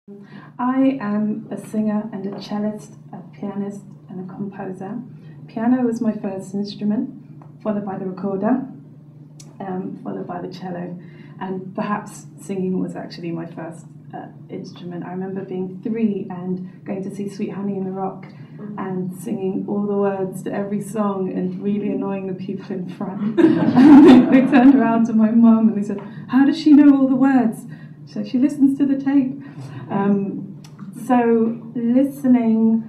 I am a singer and a cellist, a pianist and a composer. Piano was my first instrument, followed by the recorder, followed by the cello, and perhaps singing was actually my first instrument. I remember being 3 and going to see Sweet Honey in the Rock and singing all the words to every song and really annoying the people in front. And they turned around to my mum and they said, "How does she know all the words?" So she listens to the tape. So listening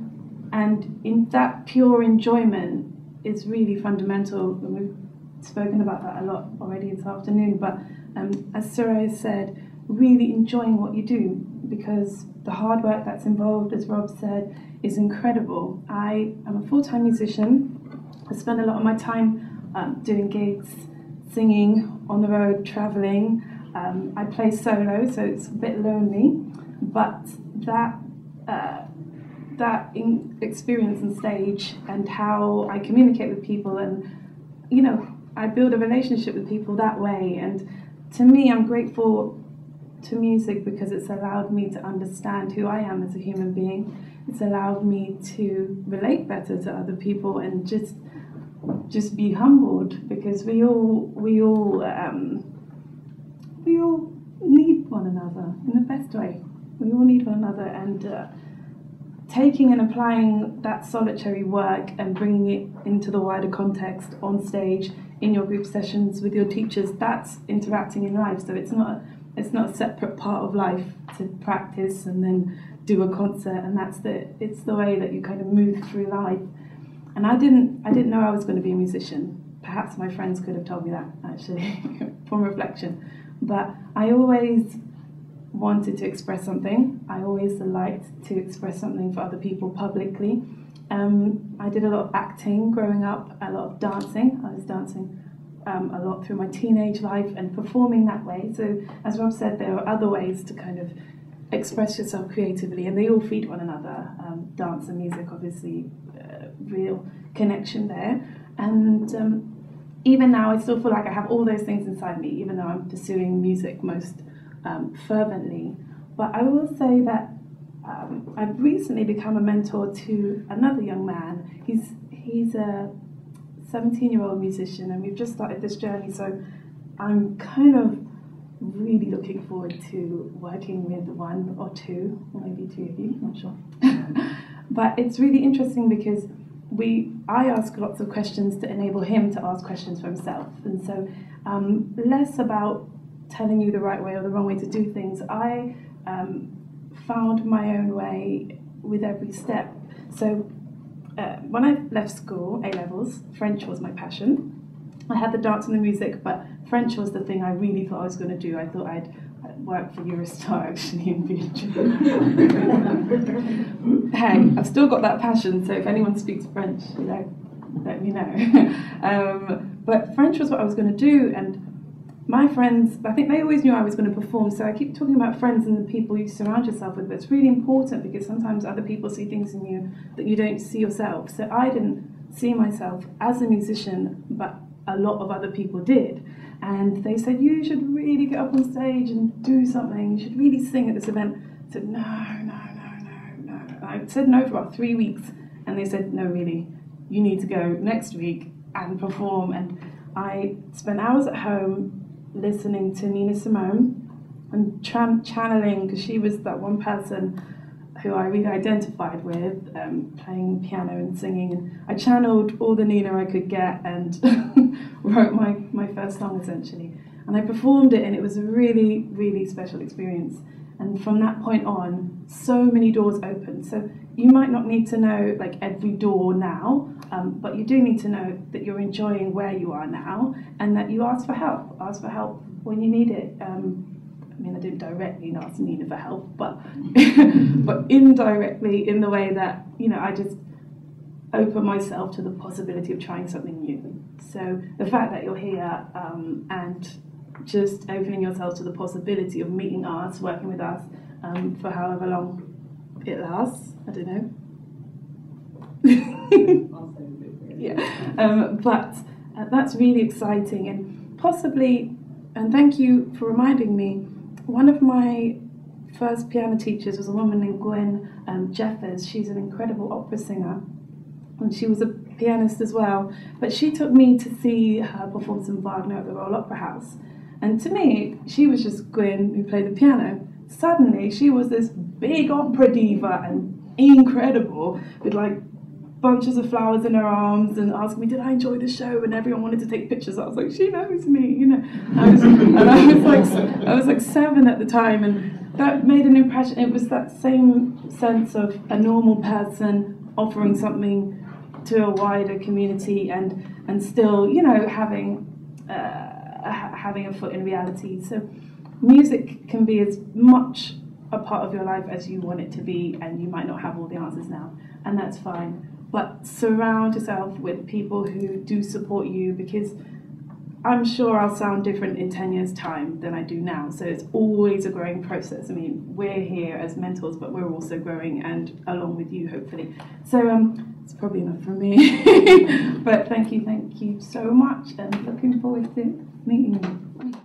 and in that pure enjoyment is really fundamental, and we've spoken about that a lot already this afternoon, but as Suraya said, really enjoying what you do, because the hard work that's involved, as Rob said, is incredible. I am a full-time musician. I spend a lot of my time doing gigs, singing, on the road, travelling. I play solo, so it's a bit lonely, but that experience on stage and how I communicate with people, and I build a relationship with people that way. And to me, I'm grateful to music because it's allowed me to understand who I am as a human being. It's allowed me to relate better to other people and just be humbled, because we all need one another in the best way. We all need one another, and taking and applying that solitary work and bringing it into the wider context on stage, in your group sessions with your teachers, that's interacting in life. So it's not a separate part of life to practice and then do a concert, and it's the way that you kind of move through life. And I didn't know I was going to be a musician. Perhaps my friends could have told me that, actually, from reflection. But I always wanted to express something. I always liked to express something for other people publicly. I did a lot of acting growing up, a lot of dancing. I was dancing a lot through my teenage life and performing that way. So as Rob said, there are other ways to kind of express yourself creatively, and they all feed one another. Dance and music, obviously, real connection there. And even now, I still feel like I have all those things inside me, even though I'm pursuing music most fervently. But I will say that I've recently become a mentor to another young man. He's a 17-year-old musician, and we've just started this journey, so I'm kind of really looking forward to working with one or two, or maybe 2 of you, not sure. But it's really interesting because I ask lots of questions to enable him to ask questions for himself, and so less about telling you the right way or the wrong way to do things. I found my own way with every step. So when I left school, A-levels, French was my passion. I had the dance and the music, but French was the thing I really thought I was going to do. I thought I'd work for Eurostar, actually, and be a Hey, I've still got that passion, so if anyone speaks French, let me know. But French was what I was going to do, and my friends, I think they always knew I was going to perform, so I keep talking about friends and the people you surround yourself with, but it's really important because sometimes other people see things in you that you don't see yourself. So I didn't see myself as a musician, but a lot of other people did. And they said, "You should really get up on stage and do something, you should really sing at this event." I said, no. I said no for about 3 weeks, and they said, "No, really, you need to go next week and perform." And I spent hours at home listening to Nina Simone and channeling, because she was that one person who I really identified with, playing piano and singing. And I channeled all the Nina I could get and wrote my first song, essentially. And I performed it, and it was a really, really special experience. And from that point on, so many doors opened. So you might not need to know like every door now, but you do need to know that you're enjoying where you are now, and that you ask for help. Ask for help when you need it. I mean, I didn't directly ask Nina for help, but but indirectly, in the way that I just open myself to the possibility of trying something new. So the fact that you're here and just opening yourself to the possibility of meeting us, working with us for however long it lasts. I don't know. Yeah, but that's really exciting, and possibly, and thank you for reminding me, one of my first piano teachers was a woman named Gwen Jeffers. She's an incredible opera singer, and she was a pianist as well. But she took me to see her perform some Wagner at the Royal Opera House. And to me, she was just Gwen who played the piano. Suddenly, she was this big opera diva and incredible, with like bunches of flowers in her arms and asking me, did I enjoy the show? And everyone wanted to take pictures. I was like, she knows me, you know. I was like 7 at the time, and that made an impression. It was that same sense of a normal person offering something to a wider community and still, you know, having a foot in reality. So music can be as much a part of your life as you want it to be, and you might not have all the answers now, and that's fine. But surround yourself with people who do support you, because I'm sure I'll sound different in 10 years' time than I do now. So it's always a growing process. I mean, we're here as mentors, but we're also growing, and along with you, hopefully. So it's probably enough from me. But thank you so much, and looking forward to meeting you.